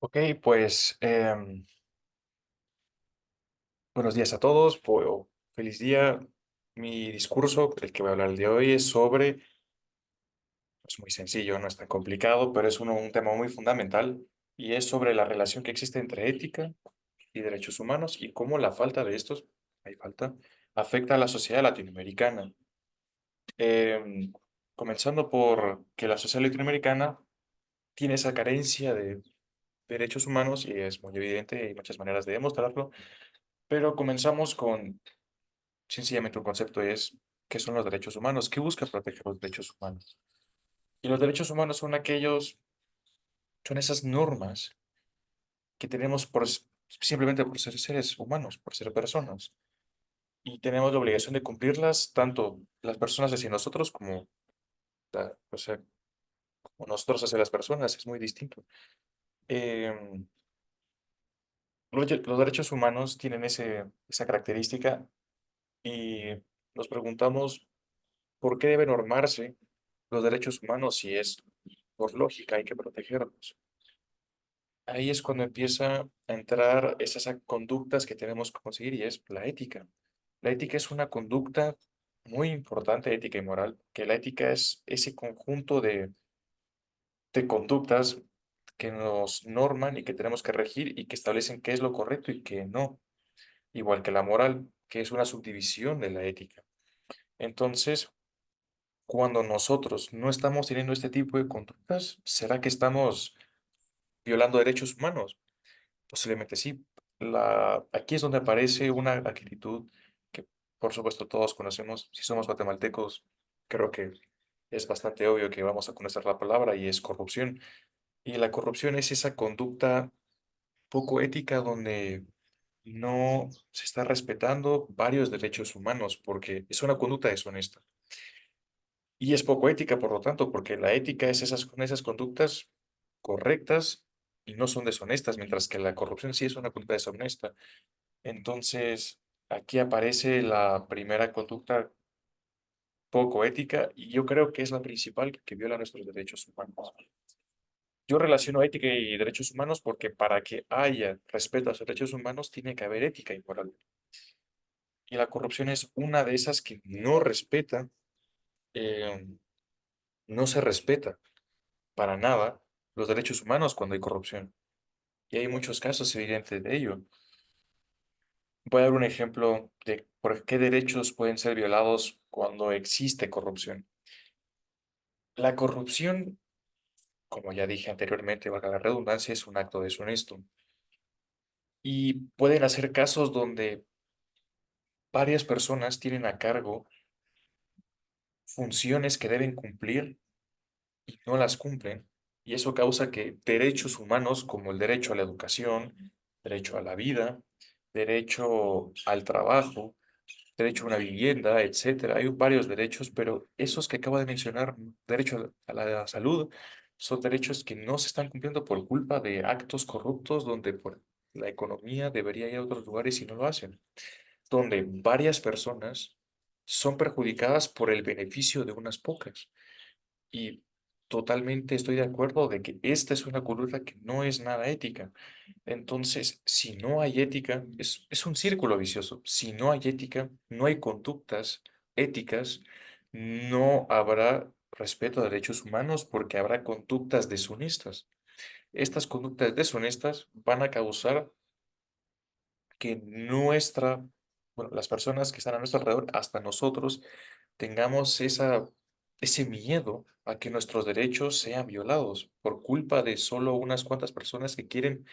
Ok, pues buenos días a todos. Feliz día. Mi discurso, el que voy a hablar el día de hoy, es sobre, es muy sencillo, no es tan complicado, pero es un tema muy fundamental y es sobre la relación que existe entre ética y derechos humanos y cómo la falta de estos, hay falta, afecta a la sociedad latinoamericana. Em, Comenzando por que la sociedad latinoamericana tiene esa carencia de derechos humanos y es muy evidente y hay muchas maneras de demostrarlo. Pero comenzamos con sencillamente un concepto es, ¿qué son los derechos humanos? ¿Qué busca proteger los derechos humanos? Y los derechos humanos son son esas normas que tenemos simplemente por ser seres humanos, por ser personas. Y tenemos la obligación de cumplirlas, tanto las personas hacia nosotros como, o sea, como nosotros hacia las personas, es muy distinto. Em, los derechos humanos tienen esa característica y nos preguntamos ¿por qué deben normarse los derechos humanos si es por lógica hay que protegerlos? Ahí es cuando empieza a entrar esas conductas que tenemos que conseguir y es la ética. La ética es una conducta muy importante, ética y moral, que la ética es ese conjunto de conductas que nos norman y que tenemos que regir y que establecen qué es lo correcto y qué no, igual que la moral, que es una subdivisión de la ética. Entonces, cuando nosotros no estamos teniendo este tipo de conductas, ¿será que estamos violando derechos humanos? Posiblemente sí. Aquí es donde aparece una actitud que, por supuesto, todos conocemos. Si somos guatemaltecos, creo que es bastante obvio que vamos a conocer la palabra y es corrupción. Y la corrupción es esa conducta poco ética donde no se está respetando varios derechos humanos porque es una conducta deshonesta. Y es poco ética, por lo tanto, porque la ética es esas conductas correctas y no son deshonestas, mientras que la corrupción sí es una conducta deshonesta. Entonces, aquí aparece la primera conducta poco ética y yo creo que es la principal que viola nuestros derechos humanos. Yo relaciono ética y derechos humanos porque para que haya respeto a los derechos humanos tiene que haber ética y moral. Y la corrupción es una de esas que no respeta, eh, no se respeta para nada los derechos humanos cuando hay corrupción. Y hay muchos casos evidentes de ello. Voy a dar un ejemplo de por qué derechos pueden ser violados cuando existe corrupción. La corrupción, como ya dije anteriormente, valga la redundancia, es un acto deshonesto. Y pueden hacer casos donde varias personas tienen a cargo funciones que deben cumplir y no las cumplen. Y eso causa que derechos humanos como el derecho a la educación, derecho a la vida, derecho al trabajo, derecho a una vivienda, etcétera. Hay varios derechos, pero esos que acabo de mencionar, derecho a la salud, son derechos que no se están cumpliendo por culpa de actos corruptos donde por la economía debería ir a otros lugares y no lo hacen, donde varias personas son perjudicadas por el beneficio de unas pocas. Y totalmente estoy de acuerdo de que esta es una conducta que no es nada ética. Entonces, si no hay ética, es un círculo vicioso. Si no hay ética, no hay conductas éticas, no habrá respeto a derechos humanos porque habrá conductas deshonestas. Estas conductas deshonestas van a causar que las personas que están a nuestro alrededor, hasta nosotros, tengamos ese miedo a que nuestros derechos sean violados por culpa de solo unas cuantas personas que quieren,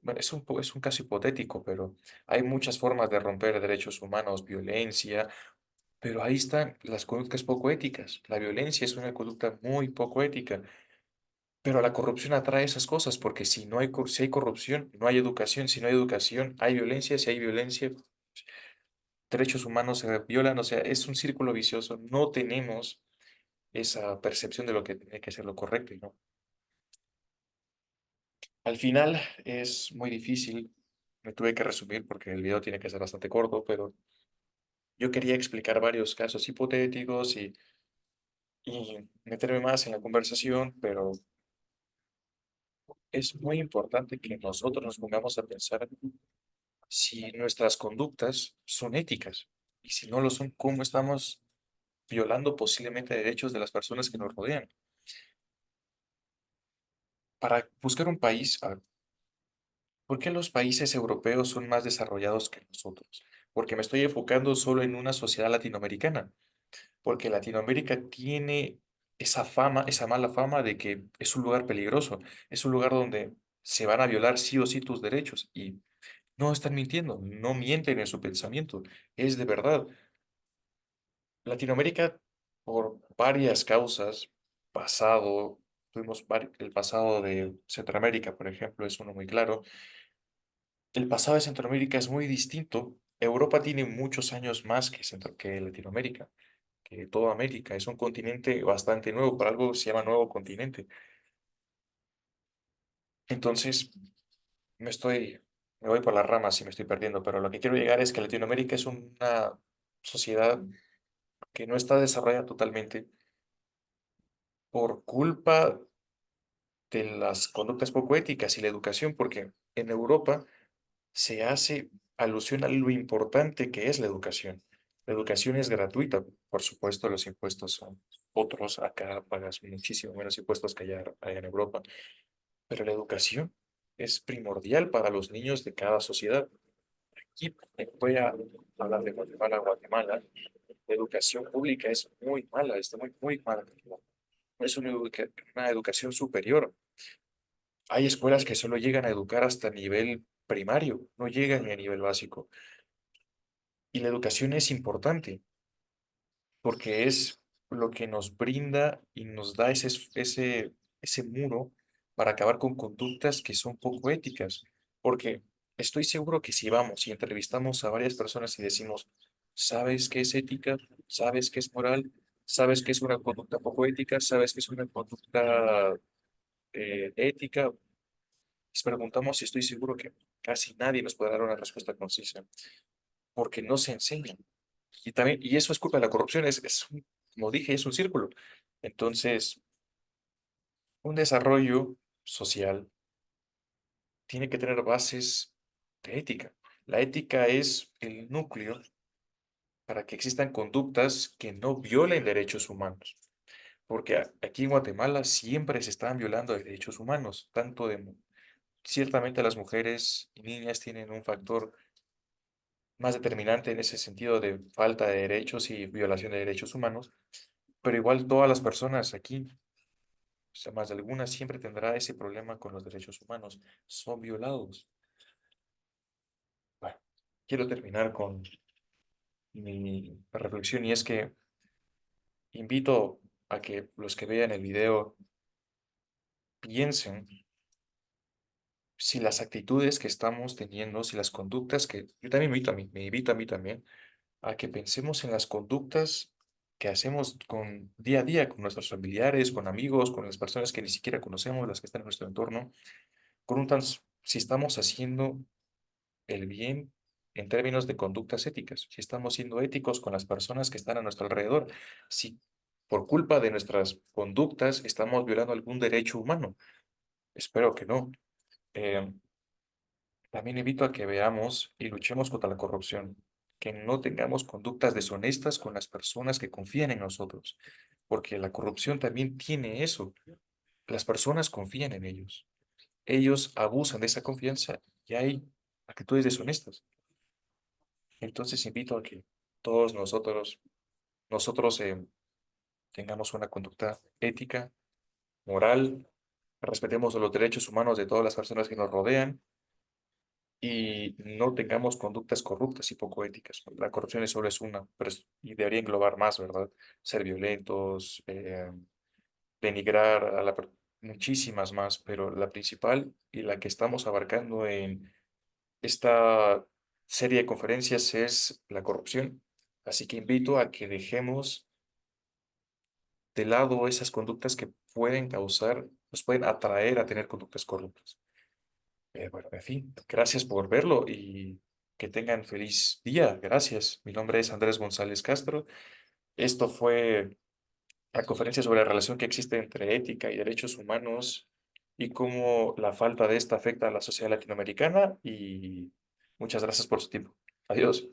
bueno, es un caso hipotético, pero hay muchas formas de romper derechos humanos, violencia, pero ahí están las conductas poco éticas. La violencia es una conducta muy poco ética, pero la corrupción atrae esas cosas, porque si hay corrupción, no hay educación, si no hay educación, hay violencia, si hay violencia, derechos humanos se violan, o sea, es un círculo vicioso. No tenemos esa percepción de lo que tiene que ser lo correcto y no. Al final es muy difícil, me tuve que resumir porque el video tiene que ser bastante corto, pero yo quería explicar varios casos hipotéticos y meterme más en la conversación, pero es muy importante que nosotros nos pongamos a pensar si nuestras conductas son éticas y si no lo son, cómo estamos violando posiblemente derechos de las personas que nos rodean. Para buscar un país, ¿por qué los países europeos son más desarrollados que nosotros? Porque me estoy enfocando solo en una sociedad latinoamericana, porque Latinoamérica tiene esa fama, esa mala fama de que es un lugar peligroso, es un lugar donde se van a violar sí o sí tus derechos y no están mintiendo, no mienten en su pensamiento, es de verdad. Latinoamérica, por varias causas, pasado, el pasado de Centroamérica, por ejemplo, es uno muy claro. El pasado de Centroamérica es muy distinto. Europa tiene muchos años más que Latinoamérica, que toda América. Es un continente bastante nuevo, por algo se llama nuevo continente. Entonces, me estoy, me voy por las ramas y me estoy perdiendo, pero lo que quiero llegar es que Latinoamérica es una sociedad que no está desarrollada totalmente por culpa de las conductas poco éticas y la educación, porque en Europa se hace alusión a lo importante que es la educación. La educación es gratuita, por supuesto, los impuestos son otros, acá pagas muchísimo menos impuestos que allá en Europa, pero la educación es primordial para los niños de cada sociedad. Aquí voy a hablar de Guatemala. Guatemala, la educación pública es muy mala, está muy, muy mala. No es una educación superior. Hay escuelas que solo llegan a educar hasta nivel primario, no llegan ni a nivel básico. Y la educación es importante porque es lo que nos brinda y nos da ese muro para acabar con conductas que son poco éticas. Porque estoy seguro que si vamos y entrevistamos a varias personas y decimos, ¿sabes qué es ética? ¿Sabes qué es moral? ¿Sabes qué es una conducta poco ética? ¿Sabes qué es una conducta ética? Les preguntamos y estoy seguro que casi nadie nos puede dar una respuesta concisa, porque no se enseña. Y también, y eso es culpa de la corrupción, como dije, es un círculo. Entonces, un desarrollo social tiene que tener bases de ética. La ética es el núcleo para que existan conductas que no violen derechos humanos. Porque aquí en Guatemala siempre se están violando derechos humanos, ciertamente las mujeres y niñas tienen un factor más determinante en ese sentido de falta de derechos y violación de derechos humanos, pero igual todas las personas aquí, o sea, más de alguna, siempre tendrá ese problema con los derechos humanos, son violados. Bueno, quiero terminar con mi reflexión y es que invito a que los que vean el video piensen si las actitudes que estamos teniendo, si las conductas que yo también me invito a mí también a que pensemos en las conductas que hacemos con día a día con nuestros familiares, con amigos, con las personas que ni siquiera conocemos, las que están en nuestro entorno, si estamos haciendo el bien en términos de conductas éticas, si estamos siendo éticos con las personas que están a nuestro alrededor, si por culpa de nuestras conductas estamos violando algún derecho humano. Espero que no. Eh, También invito a que veamos y luchemos contra la corrupción, que no tengamos conductas deshonestas con las personas que confían en nosotros, porque la corrupción también tiene eso. Las personas confían en ellos. Ellos abusan de esa confianza y hay actitudes deshonestas. Entonces invito a que todos nosotros tengamos una conducta ética, moral, respetemos los derechos humanos de todas las personas que nos rodean y no tengamos conductas corruptas y poco éticas. La corrupción solo es una, y debería englobar más, ¿verdad? Ser violentos, denigrar muchísimas más, pero la principal y la que estamos abarcando en esta serie de conferencias es la corrupción. Así que invito a que dejemos de lado esas conductas que nos pueden atraer a tener conductas corruptas. Bueno, en fin, gracias por verlo y que tengan feliz día. Gracias. Mi nombre es Andrés González Castro. Esto fue la conferencia sobre la relación que existe entre ética y derechos humanos y cómo la falta de esta afecta a la sociedad latinoamericana y muchas gracias por su tiempo. Adiós.